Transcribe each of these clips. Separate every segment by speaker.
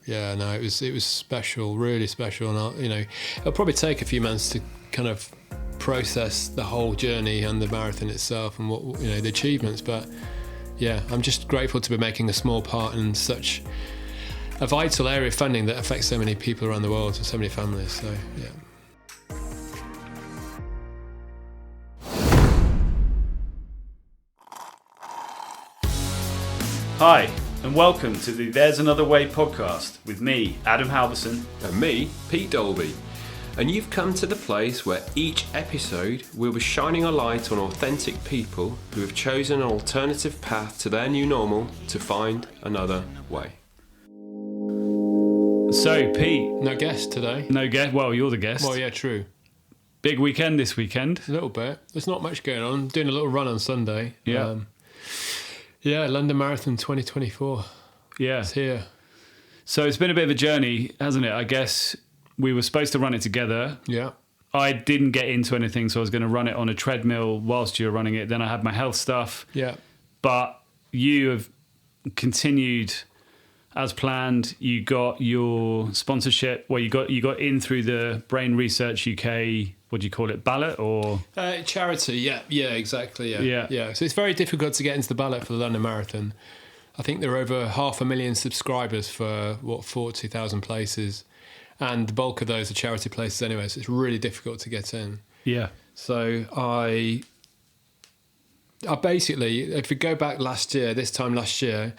Speaker 1: Yeah, no, it was special, really special. And it'll probably take a few months to kind of process the whole journey and the marathon itself and what the achievements. But yeah, I'm just grateful to be making a small part in such a vital area of funding that affects so many people around the world and so many families. So yeah.
Speaker 2: Hi, and welcome to the There's Another Way podcast with me, Adam Halverson.
Speaker 3: And me, Pete Dalby. And you've come to the place where each episode we'll be shining a light on authentic people who have chosen an alternative path to their new normal to find another way.
Speaker 2: So, Pete.
Speaker 1: No guest today.
Speaker 2: No guest? Well, you're the guest.
Speaker 1: Well, yeah, true.
Speaker 2: Big weekend this weekend.
Speaker 1: A little bit. There's not much going on. I'm doing a little run on Sunday.
Speaker 2: Yeah.
Speaker 1: Yeah, London Marathon 2024.
Speaker 2: Yeah.
Speaker 1: It's here.
Speaker 2: So it's been a bit of a journey, hasn't it? I guess we were supposed to run it together.
Speaker 1: Yeah.
Speaker 2: I didn't get into anything, so I was going to run it on a treadmill whilst you were running it. Then I had my health stuff.
Speaker 1: Yeah.
Speaker 2: But you have continued as planned. You got your sponsorship. Well, you got in through the Brain Research UK. What do you call it? Ballot or
Speaker 1: charity? Yeah, exactly. Yeah. So it's very difficult to get into the ballot for the London Marathon. I think there are over 500,000 subscribers for 40,000 places, and the bulk of those are charity places anyway. So it's really difficult to get in.
Speaker 2: Yeah.
Speaker 1: So I basically, if we go back this time last year,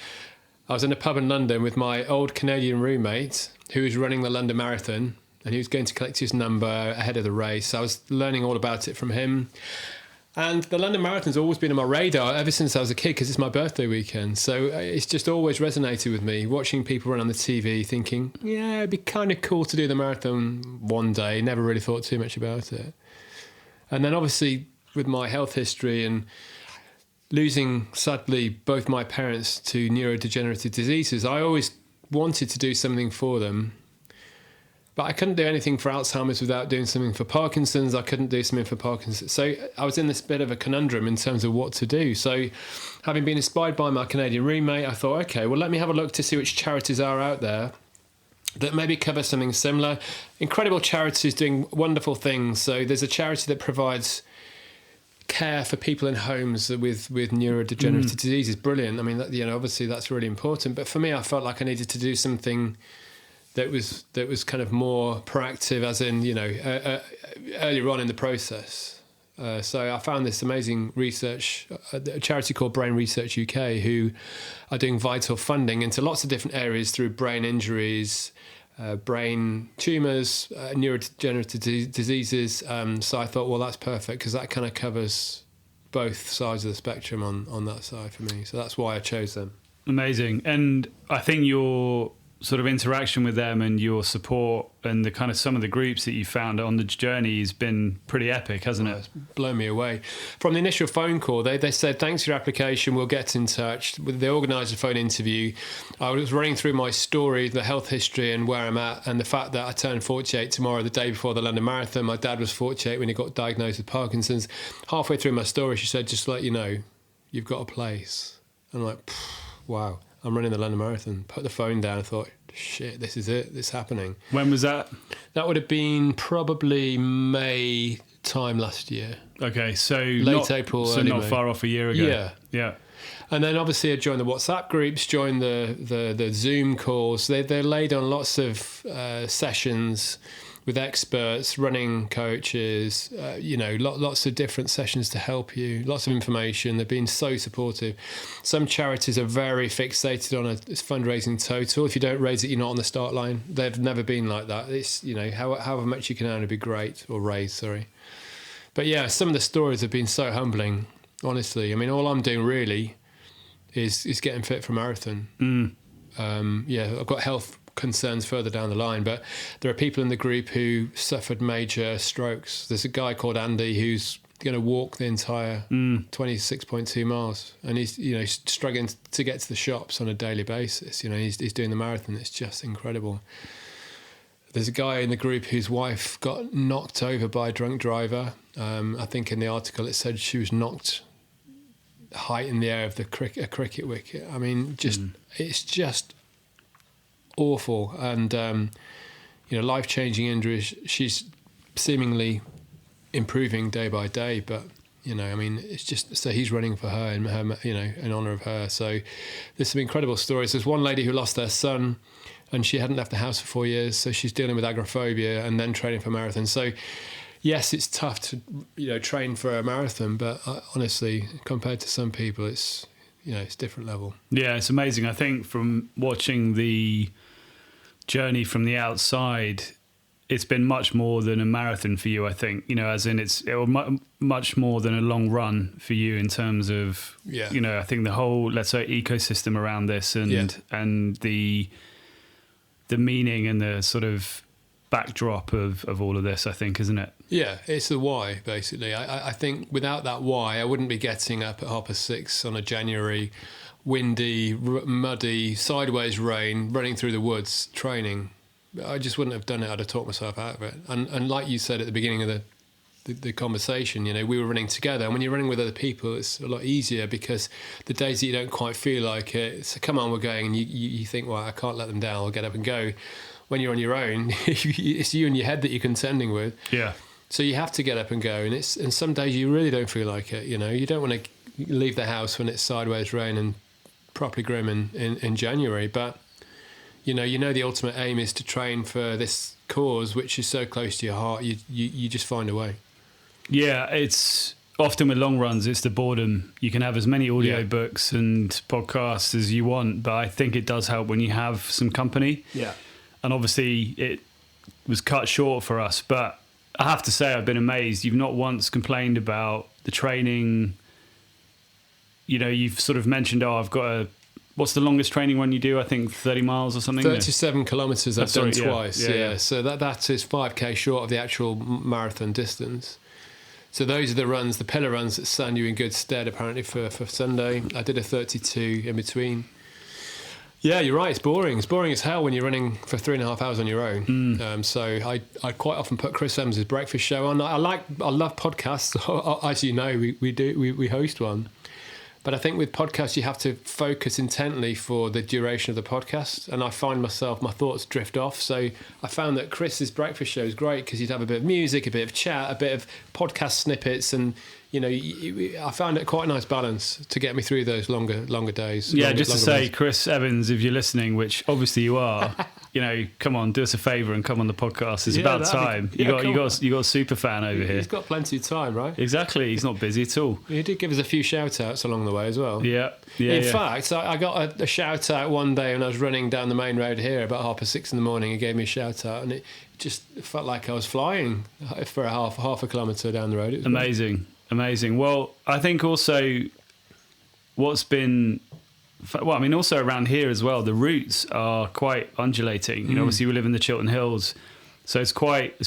Speaker 1: I was in a pub in London with my old Canadian roommate who was running the London Marathon, and he was going to collect his number ahead of the race. I was learning all about it from him. And the London Marathon's always been on my radar ever since I was a kid because it's my birthday weekend. So it's just always resonated with me, watching people run on the TV, thinking, yeah, it'd be kind of cool to do the marathon one day. Never really thought too much about it. And then obviously with my health history and losing, sadly, both my parents to neurodegenerative diseases, I always wanted to do something for them. But I couldn't do anything for Alzheimer's without doing something for Parkinson's. I couldn't do something for Parkinson's. So I was in this bit of a conundrum in terms of what to do. So having been inspired by my Canadian roommate, I thought, okay, well, let me have a look to see which charities are out there that maybe cover something similar. Incredible charities doing wonderful things. So there's a charity that provides care for people in homes with neurodegenerative diseases. Brilliant. I mean, obviously that's really important. But for me, I felt like I needed to do something that was kind of more proactive, as in, earlier on in the process. So I found this amazing research, a charity called Brain Research UK, who are doing vital funding into lots of different areas through brain injuries, brain tumours, neurodegenerative diseases. So I thought, well, that's perfect because that kind of covers both sides of the spectrum on that side for me. So that's why I chose them. Amazing.
Speaker 2: And I think your sort of interaction with them and your support and the kind of some of the groups that you found on the journey has been pretty epic, hasn't it?
Speaker 1: It's blown me away. From the initial phone call, they said, thanks for your application, we'll get in touch. They organised a phone interview. I was running through my story, the health history and where I'm at, and the fact that I turned 48 tomorrow, the day before the London Marathon. My dad was 48 when he got diagnosed with Parkinson's. Halfway through my story, she said, just to let you know, you've got a place. I'm like, wow. I'm running the London Marathon. Put the phone down and thought, shit, this is it. This is happening.
Speaker 2: When was that?
Speaker 1: That would have been probably May time last year.
Speaker 2: Okay, so
Speaker 1: late April,
Speaker 2: so
Speaker 1: early
Speaker 2: not
Speaker 1: May.
Speaker 2: far off a year ago.
Speaker 1: Yeah. And then obviously I joined the WhatsApp groups, joined the Zoom calls. They laid on lots of sessions with experts, running coaches, lots of different sessions to help you, lots of information. They've been so supportive. Some charities are very fixated on a fundraising total. If you don't raise it, you're not on the start line. They've never been like that. It's, however much you can earn would be great, or raise, sorry. But yeah, some of the stories have been so humbling, honestly. I mean, all I'm doing really is getting fit for a marathon. I've got health concerns further down the line, but there are people in the group who suffered major strokes. There's a guy called Andy who's going to walk the entire 26.2 miles, and he's struggling to get to the shops on a daily basis. He's doing the marathon. It's just incredible. There's a guy in the group whose wife got knocked over by a drunk driver. I think in the article it said she was knocked height in the air of a cricket wicket. I mean, it's just awful, and life-changing injuries. She's seemingly improving day by day, but it's just so he's running for her and her, in honor of her. So there's some incredible stories. There's one lady who lost their son, and she hadn't left the house for 4 years, so she's dealing with agoraphobia and then training for a marathon. So yes, it's tough to train for a marathon, but honestly, compared to some people, it's it's different level.
Speaker 2: Yeah, it's amazing. I think from watching the journey from the outside, it's been much more than a marathon for you, I think, as in it was much more than a long run for you in terms of, I think the whole, let's say, ecosystem around this and the meaning and the sort of backdrop of all of this, I think, isn't it?
Speaker 1: Yeah, it's the why, basically. I think without that why, I wouldn't be getting up at 6:30 on a January windy, muddy, sideways rain, running through the woods, training. I just wouldn't have done it. I'd have talked myself out of it. And like you said at the beginning of the conversation, we were running together. And when you're running with other people, it's a lot easier, because the days that you don't quite feel like it, so come on, we're going, and you think, well, I can't let them down, I'll get up and go. When you're on your own, it's you in your head that you're contending with.
Speaker 2: Yeah.
Speaker 1: So you have to get up and go. And some days you really don't feel like it. You don't want to leave the house when it's sideways rain and properly grim in January. But you know the ultimate aim is to train for this cause, which is so close to your heart. You just find a way.
Speaker 2: Yeah, it's often with long runs, it's the boredom. You can have as many audio books and podcasts as you want, but I think it does help when you have some company.
Speaker 1: Yeah.
Speaker 2: And obviously it was cut short for us, but I have to say I've been amazed. You've not once complained about the training. You've sort of mentioned, I've got what's the longest training run you do? I think 30 miles or something?
Speaker 1: 37 kilometres I've done twice,
Speaker 2: yeah.
Speaker 1: So that is 5K short of the actual marathon distance. So those are the runs, the pillar runs that stand you in good stead, apparently, for Sunday. I did a 32 in between. Yeah, you're right, it's boring. It's boring as hell when you're running for 3.5 hours on your own. So I quite often put Chris Evans' breakfast show on. I love podcasts. As you know, we host one. But I think with podcasts, you have to focus intently for the duration of the podcast. And I find my thoughts drift off. So I found that Chris's breakfast show is great, because you'd have a bit of music, a bit of chat, a bit of podcast snippets. And, I found it quite a nice balance to get me through those longer days.
Speaker 2: Yeah, just to say,
Speaker 1: runs.
Speaker 2: Chris Evans, if you're listening, which obviously you are, come on, do us a favour and come on the podcast. It's about time. You got a super fan over here.
Speaker 1: He's got plenty of time, right?
Speaker 2: Exactly. He's not busy at all.
Speaker 1: He did give us a few shout outs along the way as well.
Speaker 2: Yeah.
Speaker 1: In fact, I got a shout out one day when I was running down the main road here about 6:30 in the morning. He gave me a shout out, and it just felt like I was flying for half a kilometre down the road. It was
Speaker 2: Amazing. Well, I think also also around here as well, the routes are quite undulating. Obviously we live in the Chiltern Hills, so it's quite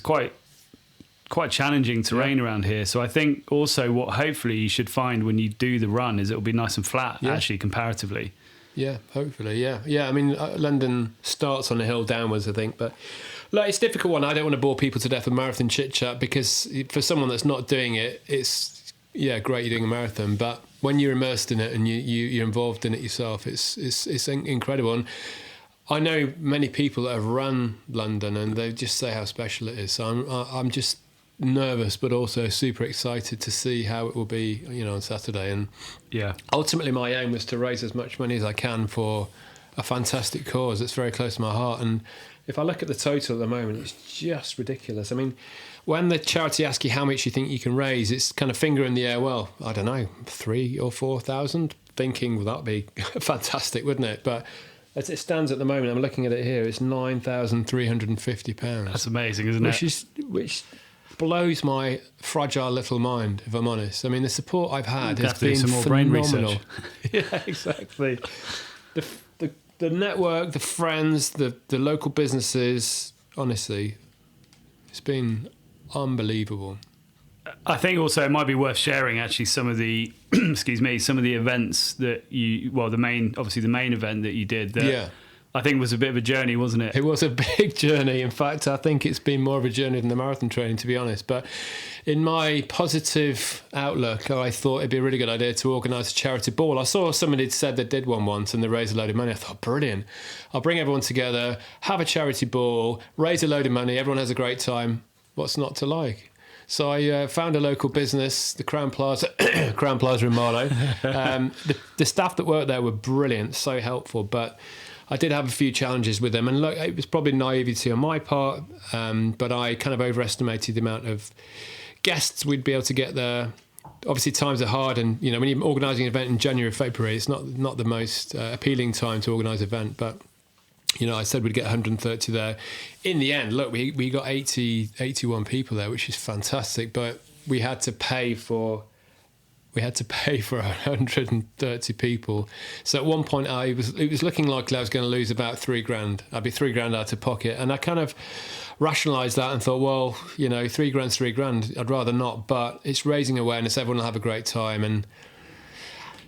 Speaker 2: challenging terrain around here. So I think also what hopefully you should find when you do the run is it'll be nice and flat, actually, comparatively.
Speaker 1: Yeah, hopefully, yeah. I mean, London starts on a hill downwards, I think, but it's a difficult one. I don't want to bore people to death with marathon chit-chat, because for someone that's not doing it, it's, great you're doing a marathon, but when you're immersed in it and you're involved in it yourself, it's incredible. And I know many people that have run London, and they just say how special it is. So I'm just nervous, but also super excited to see how it will be, on Saturday. And ultimately my aim was to raise as much money as I can for a fantastic cause that's very close to my heart. And if I look at the total at the moment, it's just ridiculous. I mean, when the charity asks you how much you think you can raise, it's kind of finger in the air. Well, I don't know, 3,000 or 4,000. Thinking, well, that'd be fantastic, wouldn't it? But as it stands at the moment, I'm looking at it here, it's £9,350.
Speaker 2: That's amazing, isn't it?
Speaker 1: Which blows my fragile little mind, if I'm honest. I mean, the support I've had has been
Speaker 2: some more
Speaker 1: phenomenal.
Speaker 2: brain research.
Speaker 1: Yeah, exactly. The network, the friends, the local businesses, honestly, it's been unbelievable.
Speaker 2: I think also it might be worth sharing actually some of the some of the events that the main event that you did that I think was a bit of a journey, wasn't it?
Speaker 1: It was a big journey. In fact, I think it's been more of a journey than the marathon training, to be honest. But in my positive outlook, I thought it'd be a really good idea to organise a charity ball. I saw somebody had said they did one once and they raised a load of money. I thought, brilliant. I'll bring everyone together, have a charity ball, raise a load of money. Everyone has a great time. What's not to like? So I found a local business, the Crown Plaza, Crown Plaza in Marlow. The staff that worked there were brilliant, so helpful. But I did have a few challenges with them. And look, it was probably naivety on my part, but I kind of overestimated the amount of guests we'd be able to get there. Obviously, times are hard. And, you know, when you're organising an event in January or February, it's not the most appealing time to organise an event. But, you know, I said we'd get 130 there. In the end, look, we got 81 people there, which is fantastic. But we had to pay for 130 people. So at one point, it was looking like I was going to lose about $3,000. I'd be $3,000 out of pocket, and I kind of rationalised that and thought, well, you know, $3,000's $3,000. I'd rather not, but it's raising awareness. Everyone will have a great time, and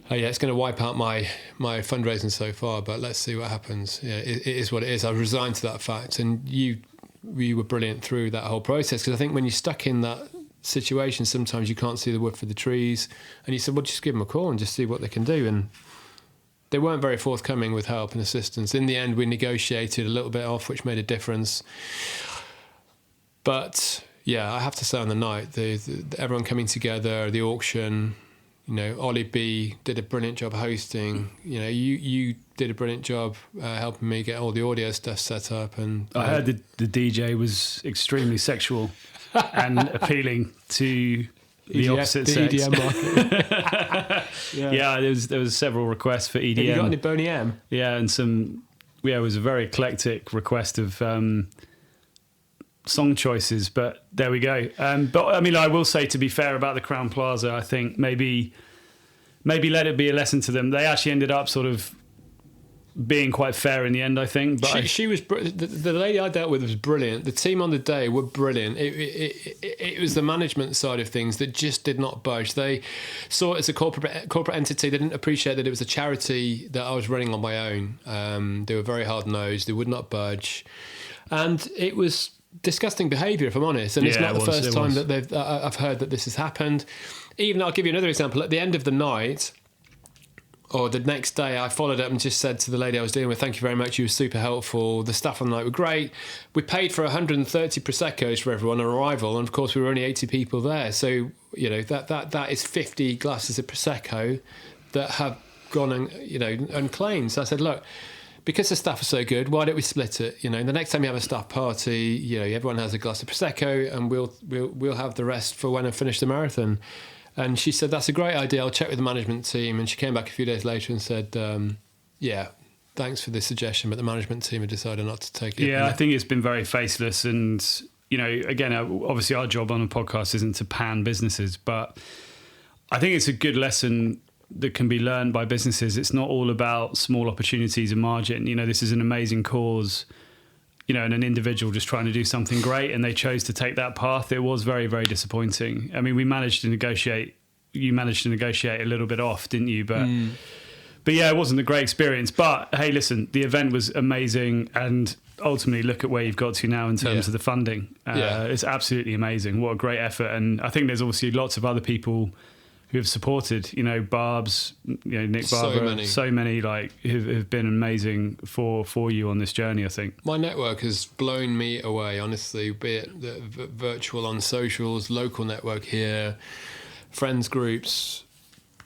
Speaker 1: it's going to wipe out my fundraising so far. But let's see what happens. Yeah, it is what it is. I was resigned to that fact, and you were brilliant through that whole process, because I think when you're stuck in that situation, sometimes you can't see the wood for the trees, and you said, well, just give them a call and just see what they can do. And they weren't very forthcoming with help and assistance. In the end, we negotiated a little bit off, which made a difference. But yeah, I have to say, on the night, everyone coming together, the auction, you know, Ollie B did a brilliant job hosting. You know, you did a brilliant job helping me get all the audio stuff set up. And
Speaker 2: I heard the DJ was extremely sexual and appealing to the opposite sex.
Speaker 1: EDM market.
Speaker 2: Yeah, there was several requests for EDM.
Speaker 1: Have you got any Boney M?
Speaker 2: Yeah, and it was a very eclectic request of song choices, but there we go. But I mean, I will say, to be fair about the Crown Plaza, I think maybe let it be a lesson to them. They actually ended up sort of being quite fair in the end, I think. But
Speaker 1: she was the lady I dealt with was brilliant. The team on the day were brilliant. It was the management side of things that just did not budge. They saw it as a corporate entity. They didn't appreciate that it was a charity that I was running on my own. They were very hard nosed. They would not budge, and it was disgusting behaviour, if I'm honest. And it's not the first time that I've heard that this has happened. Even, I'll give you another example. At the end of the night, or the next day, I followed up and just said to the lady I was dealing with, thank you very much, you were super helpful. The staff on the night were great. We paid for 130 Prosecco's for everyone on arrival, and of course we were only 80 people there. So, you know, that is 50 glasses of Prosecco that have gone unclaimed. So I said, look, because the staff are so good, why don't we split it? You know, the next time you have a staff party, you know, everyone has a glass of Prosecco, and we'll have the rest for when I finish the marathon. And she said, that's a great idea. I'll check with the management team. And she came back a few days later and said, yeah, thanks for this suggestion, but the management team had decided not to take it.
Speaker 2: Yeah, I think it's been very faceless. And, you know, again, obviously our job on a podcast isn't to pan businesses, but I think it's a good lesson that can be learned by businesses. It's not all about small opportunities and margin. You know, this is an amazing cause, you know, and an individual just trying to do something great, and they chose to take that path. It was very, very disappointing. I mean, you managed to negotiate a little bit off, didn't you? But yeah, it wasn't a great experience. But hey, listen, the event was amazing, and ultimately look at where you've got to now in terms of the funding. It's absolutely amazing. What a great effort. And I think there's obviously lots of other people who have supported, you know, Barb's, you know, Nick Barber, so many like who've been amazing for you on this journey, I think.
Speaker 1: My network has blown me away, honestly, be it the virtual on socials, local network here, friends groups.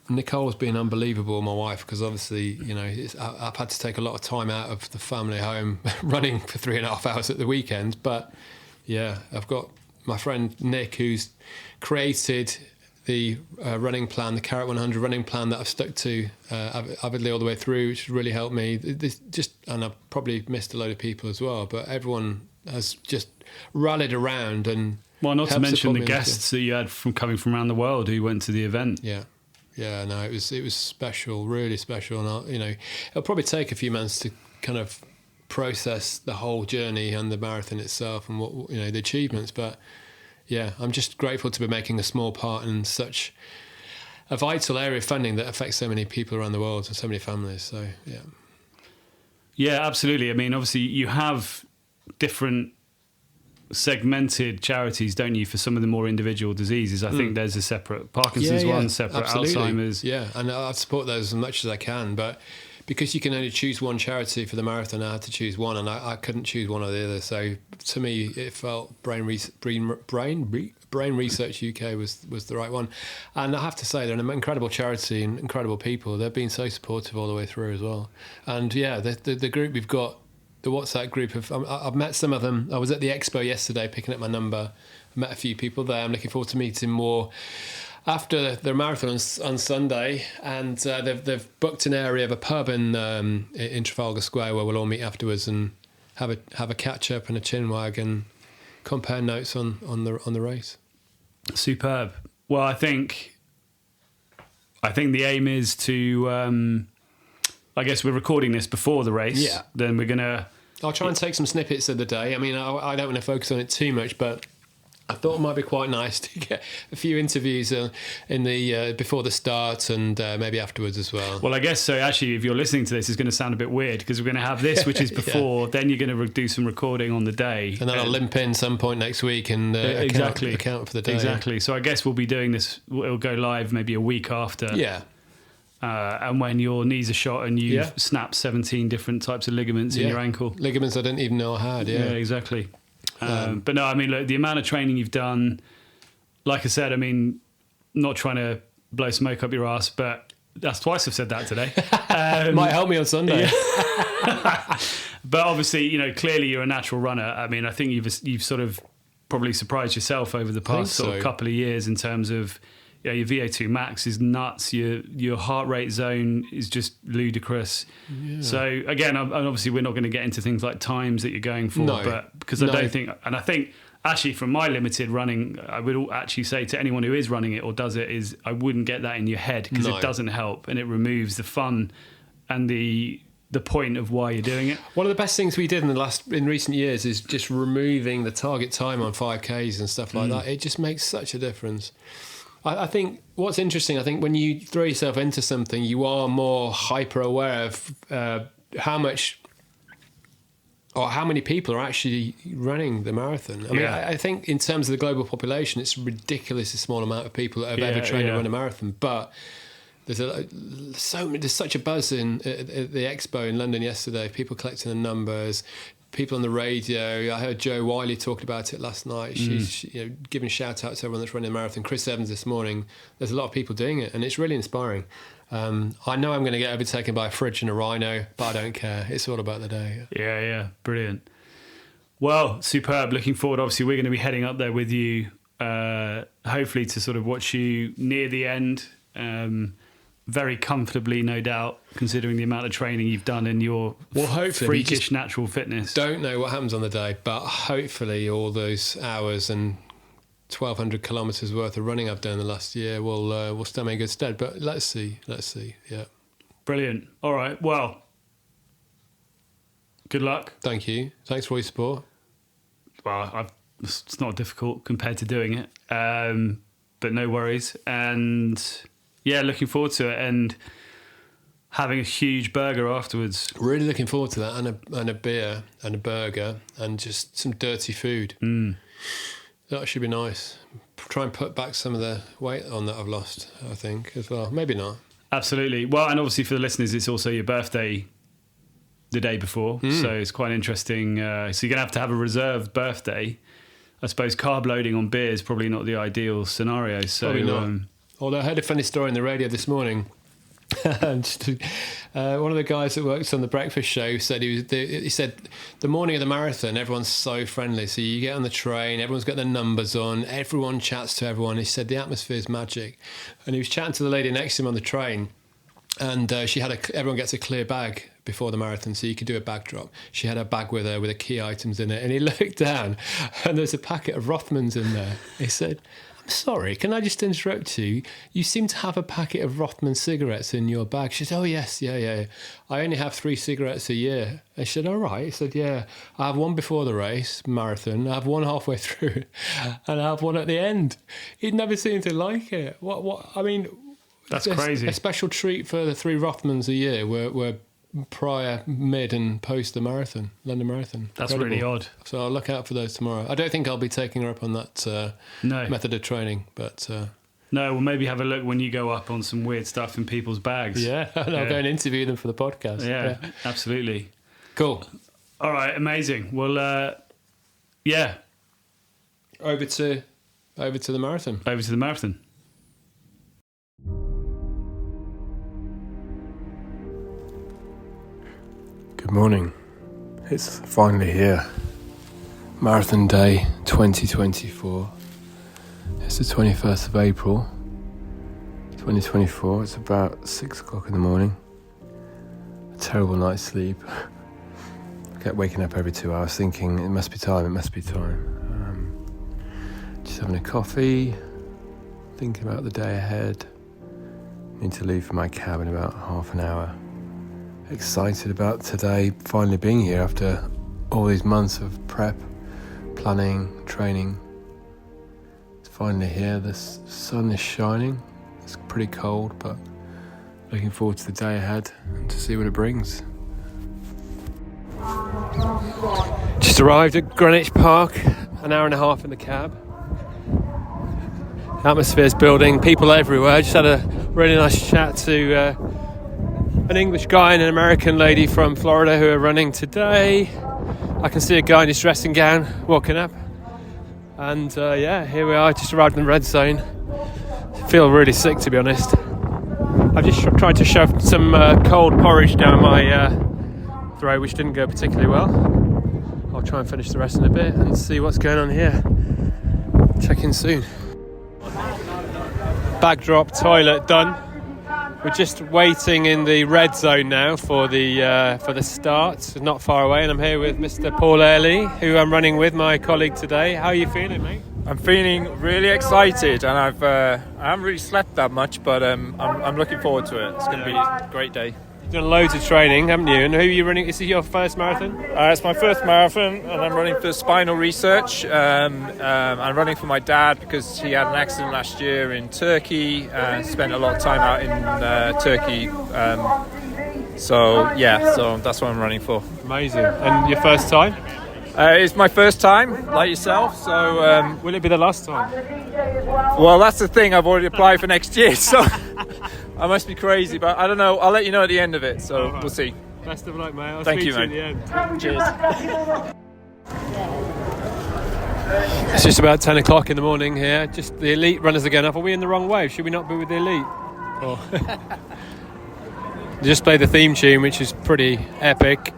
Speaker 1: Nicole's been unbelievable, my wife, because obviously, you know, I've had to take a lot of time out of the family home running for 3.5 hours at the weekend. But yeah, I've got my friend Nick, who's created the running plan, the Carrot 100 running plan that I've stuck to avidly all the way through, which has really helped me. And I've probably missed a load of people as well, but everyone has just rallied around and.
Speaker 2: Well, not to mention the guests that you had coming from around the world who went to the event.
Speaker 1: Yeah, no, it was special, really special, and you know, it'll probably take a few months to kind of process the whole journey and the marathon itself and what, you know, the achievements, but. Yeah, I'm just grateful to be making a small part in such a vital area of funding that affects so many people around the world and so many families. So, yeah.
Speaker 2: Yeah, absolutely. I mean, obviously you have different segmented charities, don't you, for some of the more individual diseases? I think there's a separate Parkinson's one, separate
Speaker 1: absolutely.
Speaker 2: Alzheimer's.
Speaker 1: Yeah, and I support those as much as I can, but because you can only choose one charity for the marathon, I had to choose one, and I couldn't choose one or the other. So to me, it felt Brain Research UK was the right one. And I have to say, they're an incredible charity and incredible people. They've been so supportive all the way through as well. And yeah, the group we've got, the WhatsApp group of, I've met some of them. I was at the expo yesterday picking up my number. I met a few people there. I'm looking forward to meeting more after their marathon on Sunday, and they've booked an area of a pub in Trafalgar Square where we'll all meet afterwards and have a catch up and a chinwag and compare notes on the race. Superb.
Speaker 2: Well, I think the aim is to. I guess we're recording this before the race.
Speaker 1: Yeah.
Speaker 2: Then we're gonna.
Speaker 1: I'll try and take some snippets of the day. I mean, I don't want to focus on it too much, but I thought it might be quite nice to get a few interviews in the before the start and maybe afterwards as well.
Speaker 2: Well, I guess so. Actually, if you're listening to this, it's going to sound a bit weird because we're going to have this, which is before. Then you're going to do some recording on the day,
Speaker 1: and then I'll limp in some point next week and account for the day.
Speaker 2: Exactly. So I guess we'll be doing this. It'll go live maybe a week after.
Speaker 1: Yeah.
Speaker 2: And when your knees are shot and you've snapped 17 different types of ligaments in your ankle.
Speaker 1: Ligaments I didn't even know I had,
Speaker 2: Yeah, exactly. But no, I mean, look, the amount of training you've done, like I said, I mean, not trying to blow smoke up your ass, but that's twice I've said that today.
Speaker 1: Might help me on Sunday.
Speaker 2: Yeah. But obviously, clearly you're a natural runner. I mean, I think you've sort of probably surprised yourself over the past sort of couple of years in terms of, your VO2 max is nuts. Your heart rate zone is just ludicrous. Yeah. So again, obviously we're not going to get into things like times that you're going for, but because I don't think, and I think actually from my limited running, I would actually say to anyone who is running it or does it is I wouldn't get that in your head because it doesn't help and it removes the fun and the point of why you're doing it.
Speaker 1: One of the best things we did in recent years is just removing the target time on 5Ks and stuff like that. It just makes such a difference. I think what's interesting, I think when you throw yourself into something, you are more hyper aware of how much or how many people are actually running the marathon. I mean, I think in terms of the global population, it's a ridiculously small amount of people that have ever trained to run a marathon. But there's such a buzz at the expo in London yesterday. People collecting the numbers. People on the radio. I heard Jo Wiley talking about it last night. She's giving shout outs to everyone that's running the marathon. Chris Evans this morning. There's a lot of people doing it, and it's really inspiring. I know I'm going to get overtaken by a fridge and a rhino, but I don't care. It's all about the day.
Speaker 2: Yeah, brilliant. Well, superb. Looking forward. Obviously, we're going to be heading up there with you, hopefully to sort of watch you near the end. Very comfortably, no doubt, considering the amount of training you've done and your freakish natural fitness.
Speaker 1: Don't know what happens on the day, but hopefully all those hours and 1,200 kilometres worth of running I've done in the last year will stand me in good stead. But let's see. Yeah.
Speaker 2: Brilliant. All right. Well, good luck.
Speaker 1: Thank you. Thanks for all your support.
Speaker 2: Well, it's not difficult compared to doing it, but no worries. And yeah, looking forward to it and having a huge burger afterwards.
Speaker 1: Really looking forward to that, and a beer and a burger and just some dirty food. That should be nice. Try and put back some of the weight on that I've lost, I think, as well. Maybe not.
Speaker 2: Absolutely. Well, and obviously for the listeners, it's also your birthday the day before, so it's quite interesting. So you're going to have a reserved birthday. I suppose carb loading on beer is probably not the ideal scenario. So
Speaker 1: probably not. Although I heard a funny story on the radio this morning. One of the guys that works on the breakfast show said he said the morning of the marathon everyone's so friendly, so you get on the train, everyone's got their numbers on, everyone chats to everyone. He said the atmosphere is magic, and he was chatting to the lady next to him on the train, and she had everyone gets a clear bag before the marathon, so you could do a bag drop. She had a bag with her with the key items in it, and he looked down and there's a packet of Rothmans in there. He said, "Sorry, can I just interrupt you? You seem to have a packet of Rothman cigarettes in your bag." She said, "Oh, yes, yeah. I only have 3 cigarettes a year." I said, "All right." He said, "Yeah, I have one before the race, marathon. I have one halfway through, and I have one at the end." He'd never seen anything like it. What? I mean,
Speaker 2: that's crazy.
Speaker 1: A special treat for the 3 Rothmans a year were prior, mid, and post the marathon, London Marathon.
Speaker 2: That's
Speaker 1: Incredible.
Speaker 2: really odd.
Speaker 1: So I'll look out for those tomorrow. I don't think I'll be taking her up on that
Speaker 2: No.
Speaker 1: method of training, but
Speaker 2: No, we'll maybe have a look when you go up on some weird stuff in people's bags.
Speaker 1: yeah, and I'll go and interview them for the podcast.
Speaker 2: Yeah, absolutely.
Speaker 1: Cool.
Speaker 2: All right, amazing. Well, yeah,
Speaker 1: Over to the marathon.
Speaker 2: over to the marathon.
Speaker 1: Good morning. It's finally here. Marathon Day 2024. It's the 21st of April 2024. It's about 6 o'clock in the morning. A terrible night's sleep. I kept waking up every 2 hours thinking it must be time. Just having a coffee, thinking about the day ahead. Need to leave for my cab in about half an hour. Excited about today finally being here after all these months of prep, planning, training. It's finally here. The sun is shining. It's pretty cold, but looking forward to the day ahead and to see what it brings. Just arrived at Greenwich Park, an hour and a half in the cab. Atmosphere's building, people everywhere. Just had a really nice chat to an English guy and an American lady from Florida who are running today. I can see a guy in his dressing gown walking up. And here we are, just arrived in the red zone. Feel really sick, to be honest. I've just tried to shove some cold porridge down my throat, which didn't go particularly well. I'll try and finish the rest in a bit and see what's going on here. Check in soon. Backdrop toilet done. We're just waiting in the red zone now for the start. It's not far away, and I'm here with Mr. Paul Airley, who I'm running with, my colleague today. How are you feeling, mate?
Speaker 4: I'm feeling really excited, and I haven't really slept that much, but I'm looking forward to it. It's going to be a great day.
Speaker 1: You've done loads of training, haven't you? And who are you running? Is it your first marathon?
Speaker 4: It's my first marathon, and I'm running for spinal research. I'm running for my dad because he had an accident last year in Turkey and spent a lot of time out in Turkey. So that's what I'm running for.
Speaker 1: Amazing. And your first time?
Speaker 4: It's my first time, like yourself. So
Speaker 1: Will it be the last time?
Speaker 4: well, that's the thing. I've already applied for next year, so I must be crazy, but I don't know. I'll let you know at the end of it. So we'll see.
Speaker 1: Best of luck, mate. I'll
Speaker 4: Thank
Speaker 1: speak
Speaker 4: you,
Speaker 1: to
Speaker 4: mate.
Speaker 1: at the end.
Speaker 4: Cheers.
Speaker 1: It's just about 10 o'clock in the morning here. Just the elite runners are going up. Are we in the wrong wave? Should we not be with the elite? Or They just played the theme tune, which is pretty epic.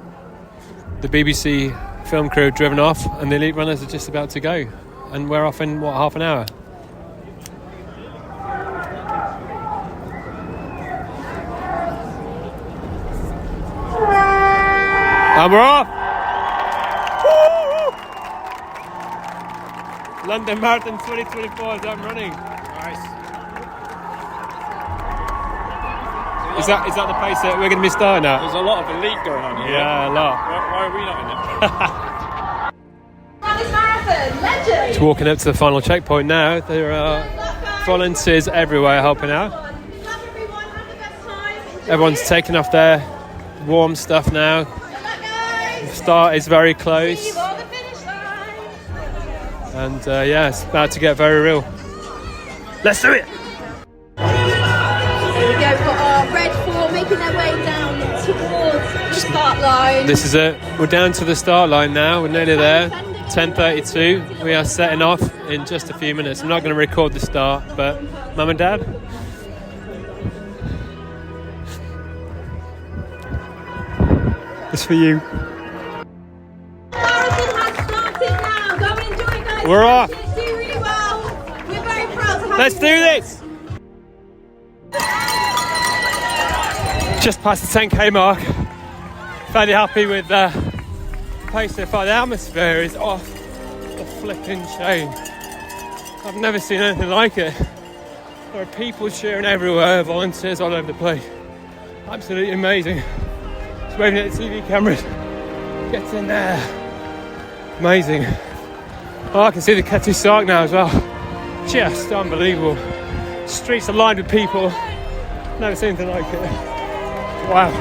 Speaker 1: The BBC film crew have driven off, and the elite runners are just about to go. And we're off in, half an hour? And we're off! Woo! London Marathon 2024 is up and running.
Speaker 4: Nice.
Speaker 1: Is that the pace that we're going to be starting at?
Speaker 4: There's a lot of elite going on here.
Speaker 1: Yeah, a lot.
Speaker 4: Why are we not in it?
Speaker 5: This marathon, legend!
Speaker 1: Just walking up to the final checkpoint now. There are volunteers everywhere helping out.
Speaker 5: Love everyone, have the best time. Enjoy
Speaker 1: Everyone's
Speaker 5: it.
Speaker 1: taking off their warm stuff now.
Speaker 5: Good luck, guys.
Speaker 1: Start is very
Speaker 5: See
Speaker 1: close.
Speaker 5: you on the finish line.
Speaker 1: And it's about to get very real. Let's do it!
Speaker 5: Here we go, we've got our red four making their way down towards the start line.
Speaker 1: This is it. We're down to the start line now. We're nearly there. 10:32. We are setting off in just a few minutes. I'm not going to record the start, but Mum and Dad? It's for you.
Speaker 5: Marathon has started now. Go and enjoy it, guys.
Speaker 1: We're off.
Speaker 5: You're doing really well. We're very proud to have
Speaker 1: Let's
Speaker 5: you.
Speaker 1: do this! Just past the 10k mark. Fairly happy with the pace so far. The atmosphere is off the flipping chain. I've never seen anything like it. There are people cheering everywhere, volunteers all over the place. Absolutely amazing. Just waving at the TV cameras. Get in there. Amazing. Oh, I can see the Ketty Sark now as well. Just unbelievable. Streets are lined with people. Never seen anything like it. Wow.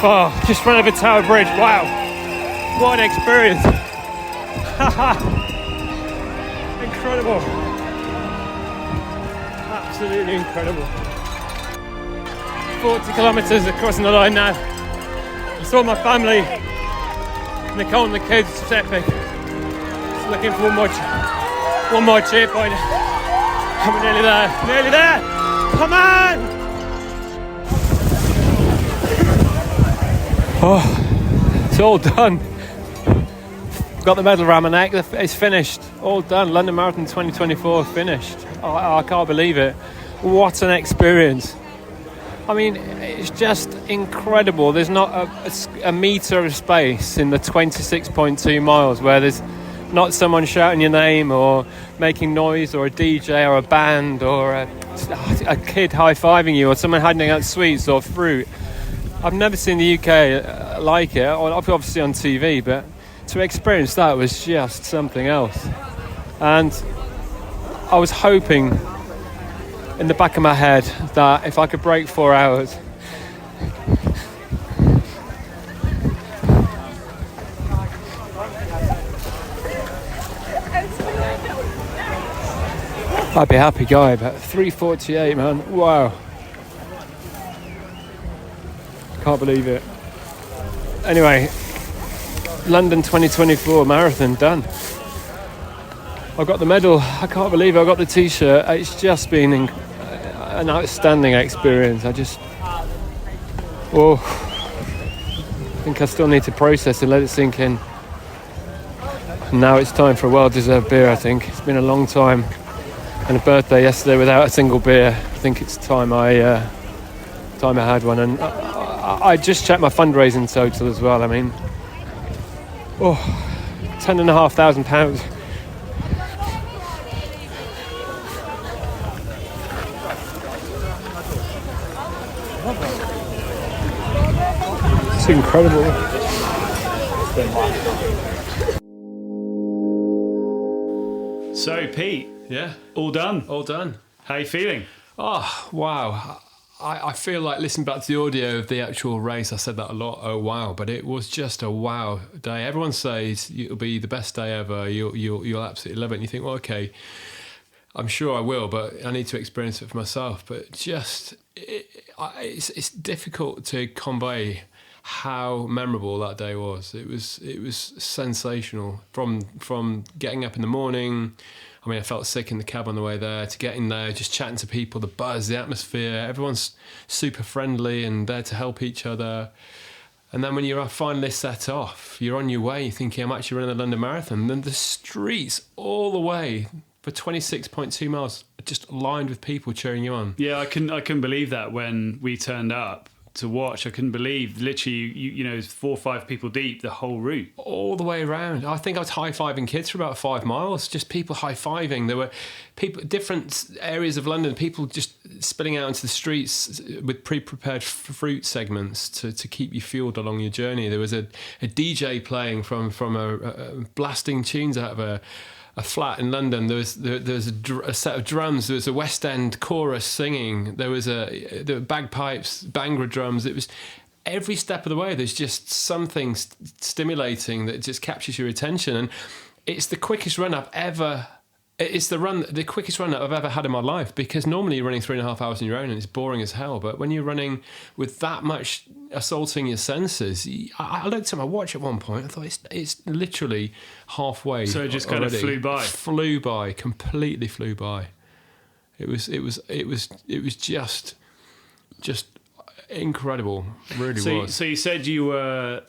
Speaker 4: Oh, just run over Tower Bridge. Wow, what an experience. Incredible. Absolutely incredible. 40 kilometres across the line now. I saw my family, Nicole and the kids. It's epic. Just looking for one more cheer point. I'm nearly there. Come on! Oh, it's all done. Got the medal around my neck. It's finished. All done. London Marathon 2024 finished. I can't believe it. What an experience. I mean, it's just incredible. There's not a metre of space in the 26.2 miles where there's not someone shouting your name or making noise or a DJ or a band or a kid high-fiving you or someone handing out sweets or fruit. I've never seen the UK like it, obviously on TV, but to experience that was just something else. And I was hoping in the back of my head that if I could break 4 hours, I'd be a happy guy. But 3:48, man, wow, can't believe it. Anyway, London 2024 marathon done. I got the medal. I can't believe it. I got the t-shirt. It's just been an outstanding experience. I think I still need to process and let it sink in. Now it's time for a well-deserved beer, I think. It's been a long time and a birthday yesterday without a single beer. I think it's time I had one. And I just checked my fundraising total as well. I mean, £10,500. It's incredible.
Speaker 2: So, Pete,
Speaker 1: Yeah,
Speaker 2: all done.
Speaker 1: all done.
Speaker 2: How are you feeling?
Speaker 1: Oh, wow. I feel like listening back to the audio of the actual race, I said that a lot, oh wow, but it was just a wow day. Everyone says it'll be the best day ever, you'll absolutely love it. And you think, well, okay, I'm sure I will, but I need to experience it for myself. But just, it's difficult to convey how memorable that day was. It was sensational. From getting up in the morning, I mean, I felt sick in the cab on the way there, to getting there, just chatting to people, the buzz, the atmosphere. Everyone's super friendly and there to help each other. And then when you're finally set off, you're on your way, you're thinking, I'm actually running the London Marathon. And then the streets all the way for 26.2 miles just lined with people cheering you on.
Speaker 2: Yeah, I couldn't believe that when we turned up to watch. I couldn't believe, literally, you know, 4 or 5 people deep the whole route,
Speaker 1: all the way around. I think I was high-fiving kids for about 5 miles, just people high-fiving. There were people, different areas of London, people just spilling out into the streets with pre-prepared fruit segments to keep you fueled along your journey. There was a DJ playing from a blasting tunes out of a flat in London. There was a set of drums. There was a West End chorus singing. There were bagpipes, Bangra drums. It was every step of the way. There's just something stimulating that just captures your attention, and it's the quickest run I've ever. It's the quickest run that I've ever had in my life, because normally you're running 3.5 hours on your own and it's boring as hell. But when you're running with that much assaulting your senses, I looked at my watch at one point. I thought it's literally halfway.
Speaker 2: so it just
Speaker 1: already.
Speaker 2: kind of
Speaker 1: Flew by, completely flew by. It was just incredible. Really was.
Speaker 2: So you said you were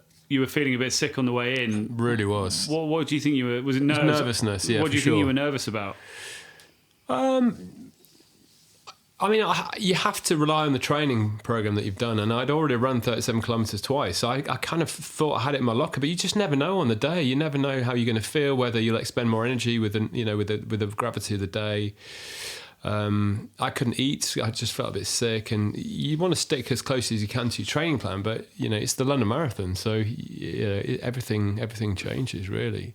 Speaker 2: feeling a bit sick on the way in.
Speaker 1: Really was.
Speaker 2: What do you think you were? Was it
Speaker 1: Nervousness, yeah.
Speaker 2: What do you
Speaker 1: for
Speaker 2: think
Speaker 1: sure.
Speaker 2: you were nervous about?
Speaker 1: I mean, you have to rely on the training program that you've done, and I'd already run 37 kilometres twice, so I kind of thought I had it in my locker. But you just never know on the day. You never know how you're going to feel, whether you'll expend more energy with the gravity of the day. I couldn't eat. I just felt a bit sick, and you want to stick as close as you can to your training plan, but it's the London Marathon, so everything changes really.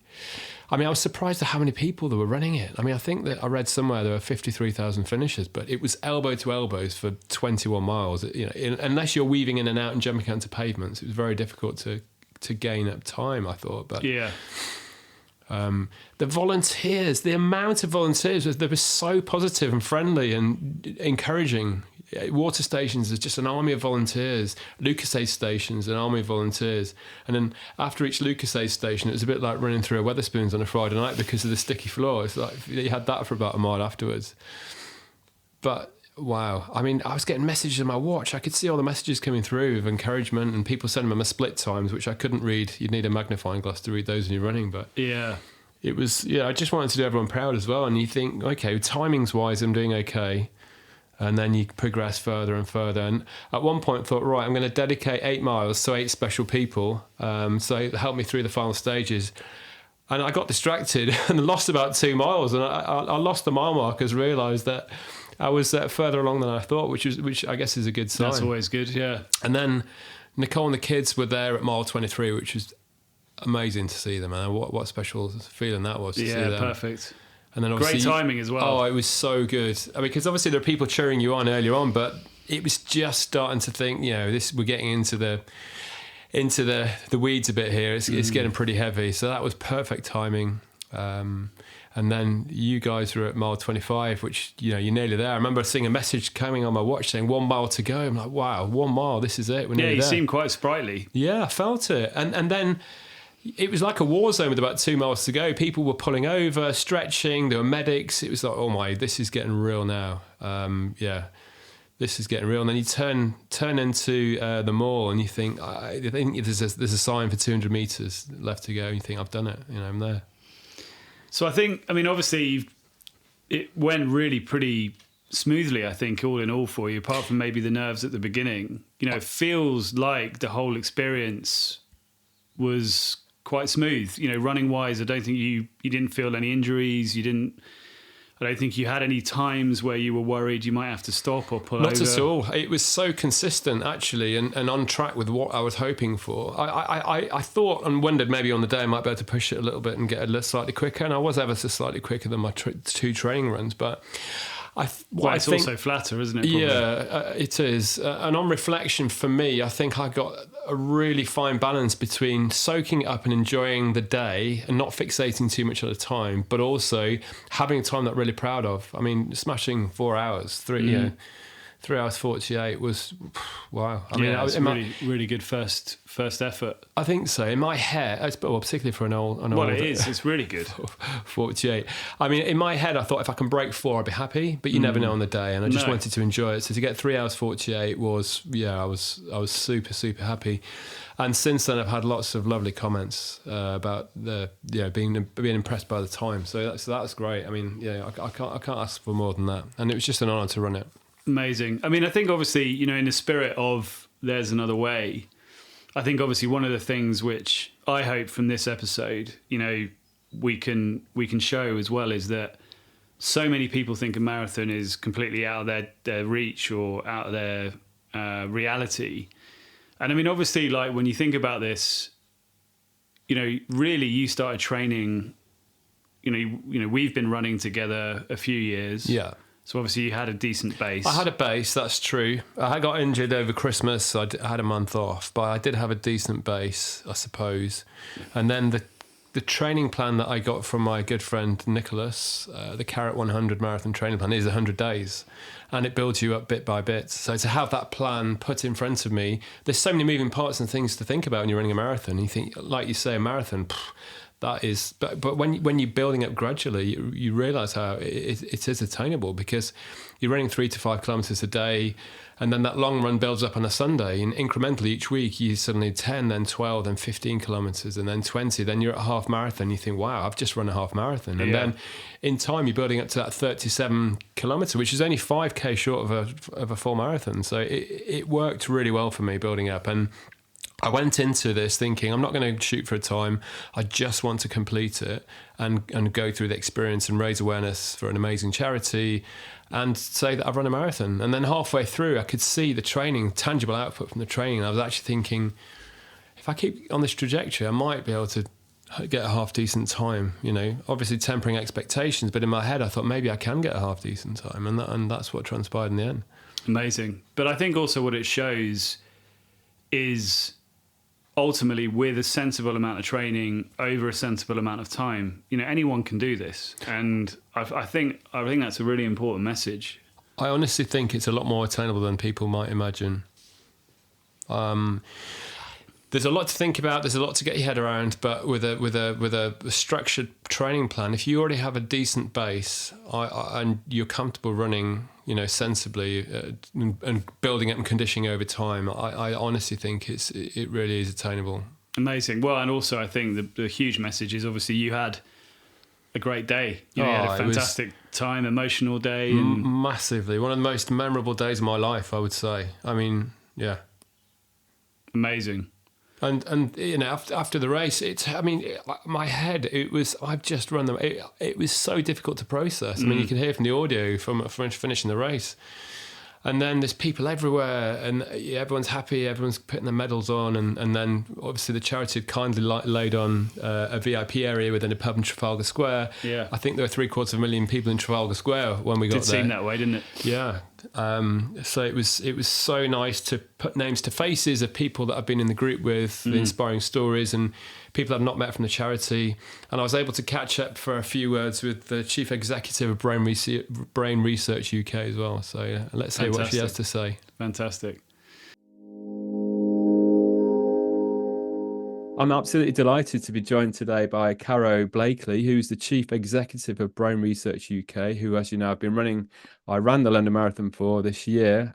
Speaker 1: I mean, I was surprised at how many people that were running it. I mean, I think that I read somewhere there were 53,000 finishers, but it was elbow to elbows for 21 miles. Unless you're weaving in and out and jumping onto pavements, it was very difficult to gain up time, I thought. But
Speaker 2: yeah.
Speaker 1: The volunteers, the amount of volunteers, they were so positive and friendly and encouraging. Water stations is just an army of volunteers. Lucasade stations, an army of volunteers. And then after each Lucasade station, it was a bit like running through a Wetherspoons on a Friday night because of the sticky floor. It's like you had that for about a mile afterwards. But wow, I mean, I was getting messages on my watch. I could see all the messages coming through of encouragement and people sending me my split times, which I couldn't read. You'd need a magnifying glass to read those when you're running. But
Speaker 2: yeah,
Speaker 1: it was, I just wanted to do everyone proud as well. And you think, okay, timings wise, I'm doing okay. And then you progress further and further. And at one point I thought, right, I'm going to dedicate 8 miles to 8 special people. So it helped me through the final stages. And I got distracted and lost about 2 miles. And I lost the mile markers, realised that I was further along than I thought, which I guess is a good sign.
Speaker 2: That's always good, yeah.
Speaker 1: And then Nicole and the kids were there at mile 23, which was amazing to see them. And what a special feeling that was to see them.
Speaker 2: Yeah, perfect.
Speaker 1: And then obviously,
Speaker 2: great timing as well.
Speaker 1: Oh, it was so good. I mean, because obviously there are people cheering you on earlier on, but it was just starting to think, we're getting into the weeds a bit here. It's getting pretty heavy. So that was perfect timing. And then you guys were at mile 25, which, you're nearly there. I remember seeing a message coming on my watch saying 1 mile to go. I'm like, wow, 1 mile, this is it. We're nearly there.
Speaker 2: Seemed quite sprightly.
Speaker 1: Yeah, I felt it. And then it was like a war zone with about 2 miles to go. People were pulling over, stretching. There were medics. It was like, oh my, this is getting real now. This is getting real. And then you turn into the mall, and you think, I think there's a sign for 200 meters left to go. And you think, I've done it. I'm there.
Speaker 2: So I think, obviously, it went really pretty smoothly, I think, all in all for you, apart from maybe the nerves at the beginning. It feels like the whole experience was quite smooth. Running wise, I don't think you didn't feel any injuries. I don't think you had any times where you were worried you might have to stop or pull over.
Speaker 1: Not at all. It was so consistent, actually, and on track with what I was hoping for. I thought and wondered maybe on the day I might be able to push it a little bit and get a little slightly quicker, and I was ever so slightly quicker than my 2 training runs, but
Speaker 2: it's also flatter, isn't it? Probably?
Speaker 1: Yeah, it is. And on reflection, for me, I think I got a really fine balance between soaking it up and enjoying the day and not fixating too much at a time, but also having a time that I'm really proud of. I mean, smashing 4 hours, 3 hours 48 was wow. I mean,
Speaker 2: it's really good first effort.
Speaker 1: I think so. In my head, particularly for an old.
Speaker 2: Well, it is. It's really good.
Speaker 1: 48. I mean, in my head, I thought if I can break 4, I'd be happy. But you never know on the day, and I just wanted to enjoy it. So to get 3 hours 48 was, I was super happy. And since then, I've had lots of lovely comments about being impressed by the time. So that's great. I mean, I can't ask for more than that. And it was just an honour to run it.
Speaker 2: Amazing. I mean, I think obviously, in the spirit of there's another way, I think obviously one of the things which I hope from this episode, we can show as well is that so many people think a marathon is completely out of their reach or out of their reality. And I mean, obviously, like when you think about this, really you started training, we've been running together a few years.
Speaker 1: Yeah. So
Speaker 2: obviously you had a decent base.
Speaker 1: I had a base, that's true. I got injured over Christmas, so I had a month off, but I did have a decent base, I suppose. And then the training plan that I got from my good friend Nicholas, the Carrot 100 marathon training plan, is 100 days. And it builds you up bit by bit. So to have that plan put in front of me, there's so many moving parts and things to think about when you're running a marathon. You think, like you say, a marathon, that is, but when you're building up gradually, you realise how it is attainable, because you're running 3 to 5 kilometres a day, and then that long run builds up on a Sunday, and incrementally each week you suddenly 10, then 12, then 15 kilometres, and then 20, then you're at a half marathon. You think, wow, I've just run a half marathon, and then in time you're building up to that 37 kilometre, which is only 5k short of a full marathon. So it worked really well for me building up, and I went into this thinking I'm not going to shoot for a time. I just want to complete it and go through the experience and raise awareness for an amazing charity and say that I've run a marathon. And then halfway through, I could see the training, tangible output from the training. I was actually thinking, if I keep on this trajectory, I might be able to get a half decent time. Obviously tempering expectations, but in my head, I thought maybe I can get a half decent time, and that's what transpired in the end.
Speaker 2: Amazing. But I think also what it shows is ultimately, with a sensible amount of training over a sensible amount of time, anyone can do this. And I think that's a really important message.
Speaker 1: I honestly think it's a lot more attainable than people might imagine. There's a lot to think about. There's a lot to get your head around. But with a structured training plan, if you already have a decent base and you're comfortable running, sensibly and building it and conditioning over time, I honestly think it really is attainable.
Speaker 2: Amazing. Well, and also I think the huge message is obviously you had a great day. You had a fantastic time, emotional day, and
Speaker 1: massively one of the most memorable days of my life, I would say. I mean, yeah,
Speaker 2: amazing.
Speaker 1: And after the race, my head, I've just run them. It was so difficult to process. I mean, you can hear from the audio from finishing the race. And then there's people everywhere, and everyone's happy, everyone's putting their medals on, and then obviously the charity had kindly laid on a VIP area within a pub in Trafalgar Square.
Speaker 2: Yeah,
Speaker 1: I think there were 750,000 people in Trafalgar Square when we got there.
Speaker 2: It did seem that way, didn't it?
Speaker 1: Yeah. So it was so nice to put names to faces of people that I've been in the group with, the inspiring stories, and people I've not met from the charity. And I was able to catch up for a few words with the chief executive of Brain Research UK as well. So let's hear what she has to say.
Speaker 2: Fantastic.
Speaker 3: I'm absolutely delighted to be joined today by Caro Blakely, who's the Chief Executive of Brain Research UK, who, as you know, I ran the London Marathon for this year.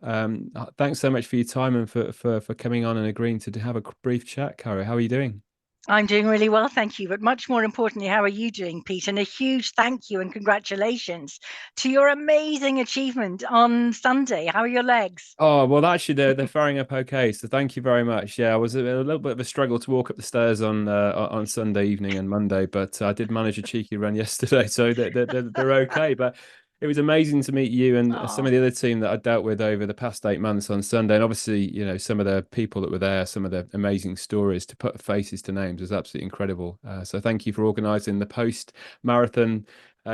Speaker 3: Thanks so much for your time and for coming on and agreeing to have a brief chat, Caro. How are you doing?
Speaker 6: I'm doing really well, thank you. But much more importantly, how are you doing, Pete? And a huge thank you and congratulations to your amazing achievement on Sunday. How are your legs?
Speaker 3: Oh, well, actually, they're faring up okay. So thank you very much. Yeah, I was a little bit of a struggle to walk up the stairs on Sunday evening and Monday, but I did manage a cheeky run yesterday, so they're okay. But it was amazing to meet you and some of the other team that I dealt with over the past 8 months on Sunday. And obviously, some of the people that were there, some of the amazing stories, to put faces to names was absolutely incredible. So thank you for organising the post-marathon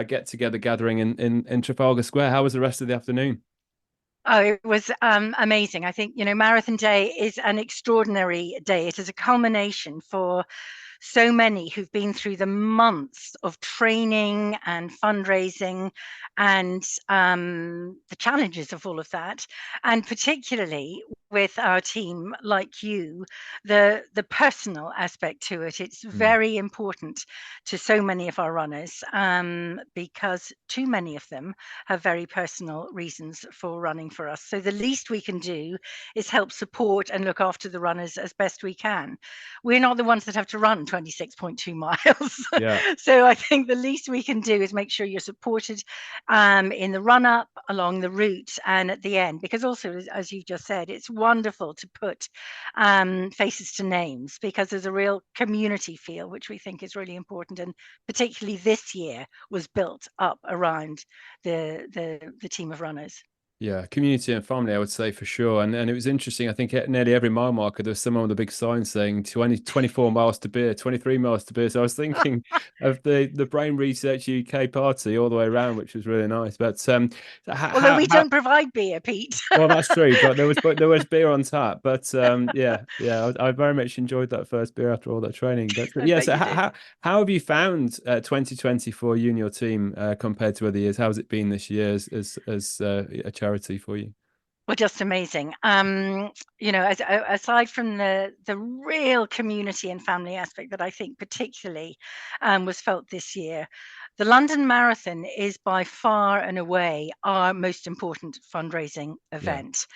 Speaker 3: get-together gathering in Trafalgar Square. How was the rest of the afternoon?
Speaker 6: Oh, it was amazing. I think, Marathon Day is an extraordinary day. It is a culmination for so many who've been through the months of training and fundraising and the challenges of all of that. And particularly with our team like you, the personal aspect to it. It's very important to so many of our runners because too many of them have very personal reasons for running for us. So the least we can do is help support and look after the runners as best we can. We're not the ones that have to run 26.2 miles.
Speaker 3: Yeah.
Speaker 6: So I think the least we can do is make sure you're supported in the run up, along the route, and at the end, because also, as you've just said, it's wonderful to put faces to names, because there's a real community feel, which we think is really important, and particularly this year was built up around the team of runners.
Speaker 3: Yeah, community and family, I would say, for sure. And it was interesting. I think at nearly every mile marker, there was someone with a big sign saying 24 miles to beer, 23 miles to beer. So I was thinking of the Brain Research UK party all the way around, which was really nice. But
Speaker 6: although we don't provide beer, Pete.
Speaker 3: Well, that's true, but there was beer on tap. But yeah, I very much enjoyed that first beer after all that training. But yeah, so how have you found 2020 for you and your team compared to other years? How has it been this year as a charity for you?
Speaker 6: Well, just amazing. Aside from the real community and family aspect that I think particularly was felt this year, the London Marathon is by far and away our most important fundraising event.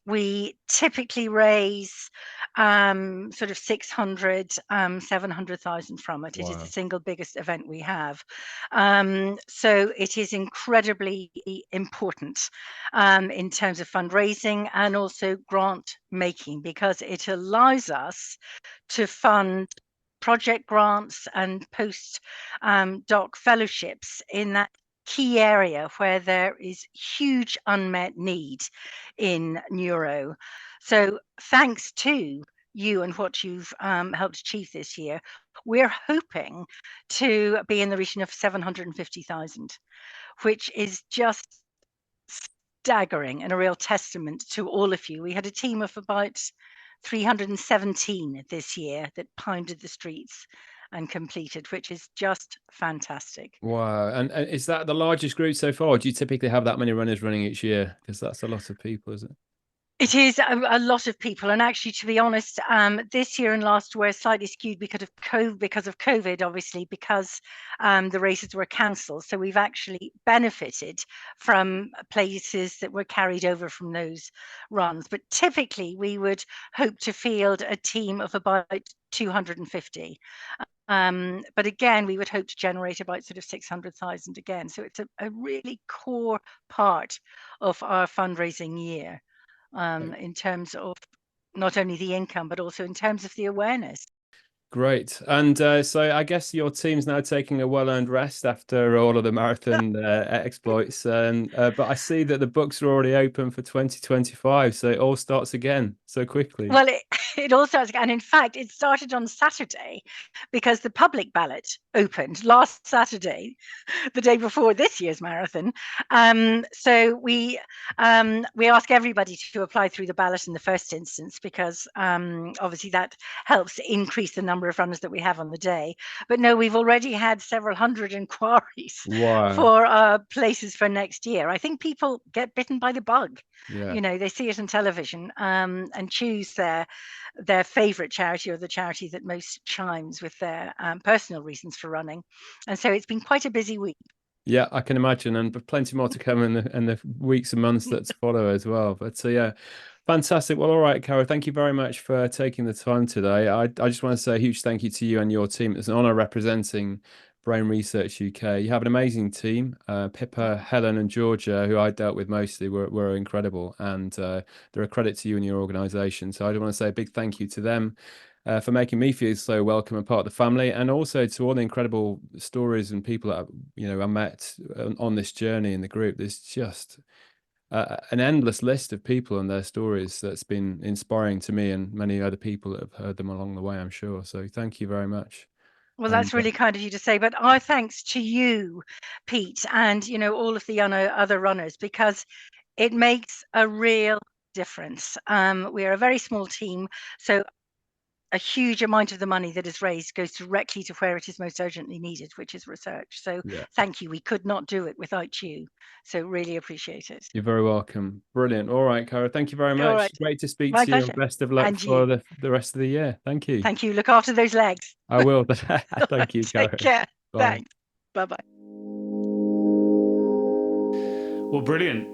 Speaker 6: We typically raise sort of 600, 700,000 from it. It is the single biggest event we have. So it is incredibly important in terms of fundraising and also grant making, because it allows us to fund project grants and post-doc fellowships in that key area where there is huge unmet need in neuro. So thanks to you and what you've helped achieve this year, we're hoping to be in the region of 750,000, which is just staggering and a real testament to all of you. We had a team of about 317 this year that pounded the streets and completed, which is just fantastic.
Speaker 3: Wow. And is that the largest group so far? Or do you typically have that many runners running each year? Because that's a lot of people, isn't it?
Speaker 6: It is a lot of people, and actually, to be honest, this year and last were slightly skewed because of COVID, obviously, because the races were cancelled. So we've actually benefited from places that were carried over from those runs. But typically, we would hope to field a team of about 250. But again, we would hope to generate about sort of 600,000 again. So it's a really core part of our fundraising year. In terms of not only the income, but also in terms of the awareness.
Speaker 3: Great. And so I guess your team's now taking a well-earned rest after all of the marathon exploits. But I see that the books are already open for 2025, so it all starts again so quickly.
Speaker 6: Well, it all starts, and in fact, it started on Saturday because the public ballot opened last Saturday, the day before this year's marathon. So we ask everybody to apply through the ballot in the first instance, because obviously that helps increase the number of runners that we have on the day. But no, we've already had several hundred inquiries for places for next year. I think people get bitten by the bug.
Speaker 3: Yeah.
Speaker 6: You know, they see it on television and choose their favorite charity, or the charity that most chimes with their personal reasons for running. And so it's been quite a busy week.
Speaker 3: Yeah, I can imagine, and plenty more to come in the weeks and months that follow as well. But yeah, fantastic. Well, all right, Cara, thank you very much for taking the time today. I just want to say a huge thank you to you and your team. It's an honour representing Brain Research UK. You have an amazing team. Pippa, Helen and Georgia, who I dealt with mostly, were incredible, and they're a credit to you and your organisation. So I just want to say a big thank you to them for making me feel so welcome and part of the family, and also to all the incredible stories and people that I met on this journey in the group. There's just an endless list of people and their stories that's been inspiring to me and many other people that have heard them along the way, I'm sure. So thank you very much.
Speaker 6: Well, that's really kind of you to say, but our thanks to you, Pete, and all of the other runners, because it makes a real difference. We are a very small team, so a huge amount of the money that is raised goes directly to where it is most urgently needed, which is research. So thank you. We could not do it without you. So really appreciate it.
Speaker 3: You're very welcome. Brilliant. All right, Cara, thank you very much.
Speaker 6: Right.
Speaker 3: Great to speak
Speaker 6: My
Speaker 3: to
Speaker 6: pleasure.
Speaker 3: you, and best of luck for the rest of the year. Thank you.
Speaker 6: Thank you. Look after those legs.
Speaker 3: I will. Thank you, Cara.
Speaker 6: Take care.
Speaker 3: Bye.
Speaker 6: Thanks. Bye-bye.
Speaker 2: Well, brilliant.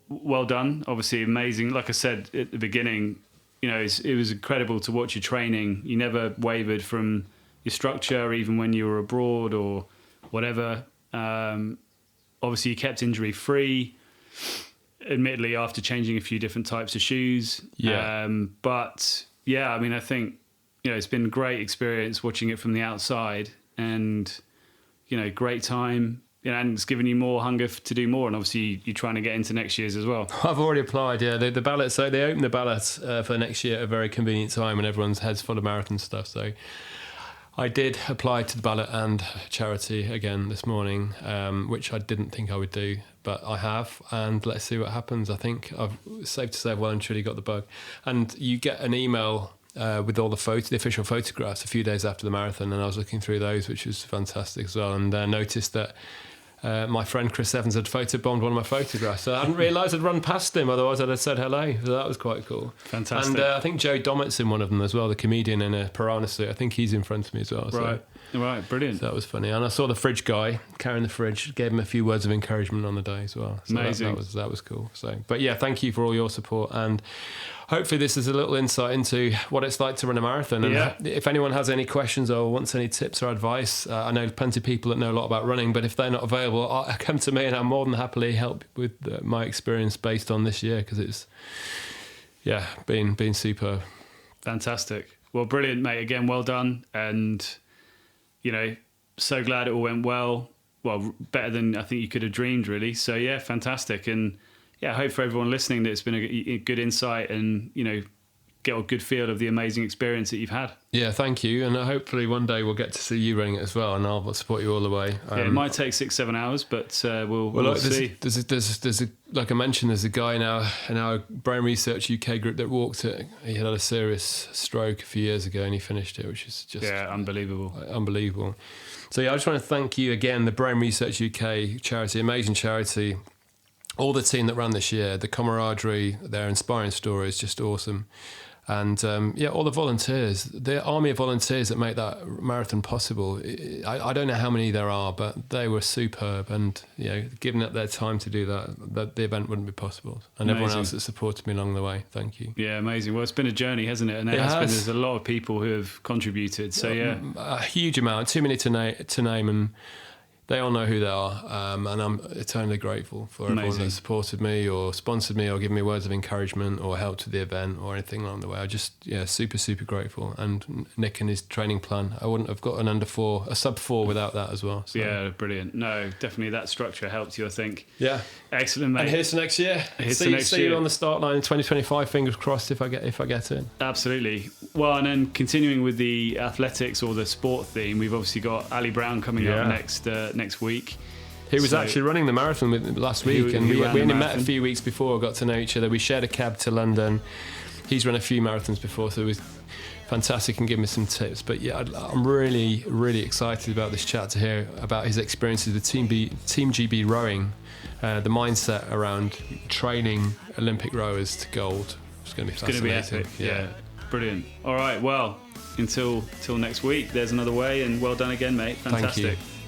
Speaker 2: Well done. Obviously amazing. Like I said at the beginning, it was incredible to watch your training. You never wavered from your structure, even when you were abroad or whatever. Obviously, you kept injury free, admittedly, after changing a few different types of shoes. But yeah, I mean, I think, it's been a great experience watching it from the outside, and, great time. And it's given you more hunger to do more, and obviously you're trying to get into next year's as well.
Speaker 1: I've already applied, yeah. The ballot, so they open the ballot for next year at a very convenient time when everyone's heads full of marathon stuff. So I did apply to the ballot and charity again this morning, which I didn't think I would do, but I have, and let's see what happens. I think it's safe to say I've well and truly got the bug. And you get an email with all the official photographs a few days after the marathon, and I was looking through those, which was fantastic as well, and noticed that my friend Chris Evans had photobombed one of my photographs. So I hadn't realised I'd run past him, otherwise I'd have said hello. So that was quite cool.
Speaker 2: Fantastic.
Speaker 1: And I think Joe Dommett's in one of them as well, the comedian in a piranha suit. I think he's in front of me as well. So.
Speaker 2: Right. Right, brilliant.
Speaker 1: So that was funny. And I saw the fridge guy carrying the fridge, gave him a few words of encouragement on the day as well. So
Speaker 2: Amazing.
Speaker 1: That was cool. So, but yeah, thank you for all your support, and hopefully this is a little insight into what it's like to run a marathon. And if anyone has any questions or wants any tips or advice, I know plenty of people that know a lot about running, but if they're not available, come to me and I'll more than happily help with my experience based on this year, because it's been superb.
Speaker 2: Fantastic. Well, brilliant, mate. Again, well done. And, so glad it all went well. Well, better than I think you could have dreamed, really. So, yeah, fantastic. And, I hope for everyone listening that it's been a good insight and, get a good feel of the amazing experience that you've had. Yeah, thank you. And hopefully one day we'll get to see you running it as well, and I'll support you all the way. It might take 6-7 hours, but we'll see. There's like I mentioned, there's a guy now in our Brain Research UK group that walked it. He had a serious stroke a few years ago and he finished it, which is just unbelievable. So I just want to thank you again, the Brain Research UK charity, amazing charity. All the team that ran this year, the camaraderie, their inspiring stories, just awesome. And all the volunteers, the army of volunteers that make that marathon possible. I don't know how many there are, but they were superb. And giving up their time to do that, the event wouldn't be possible. And amazing. Everyone else that supported me along the way, thank you. Yeah, amazing. Well, it's been a journey, hasn't it? And there's a lot of people who have contributed. So a huge amount, too many to name, and they all know who they are, and I'm eternally grateful for everyone that supported me or sponsored me or given me words of encouragement or helped with the event or anything along the way. I just, super, super grateful. And Nick and his training plan, I wouldn't have got a sub 4 without that as well. So. Yeah, brilliant. No, definitely that structure helped you, I think. Yeah. Excellent, mate. And here's to next year. See you on the start line in 2025, fingers crossed, if I get in. Absolutely. Well, and then continuing with the athletics or the sport theme, we've obviously got Ali Brown coming up next week. He was actually running the marathon last week, and we only met a few weeks before, got to know each other. We shared a cab to London. He's run a few marathons before, so it was fantastic and give me some tips. But I'm really, really excited about this chat to hear about his experiences with Team GB rowing, the mindset around training Olympic rowers to gold. It's going to be fascinating. It's going to be epic. Yeah. Brilliant. All right, well, until next week, there's another way, and well done again, mate. Fantastic. Thank you.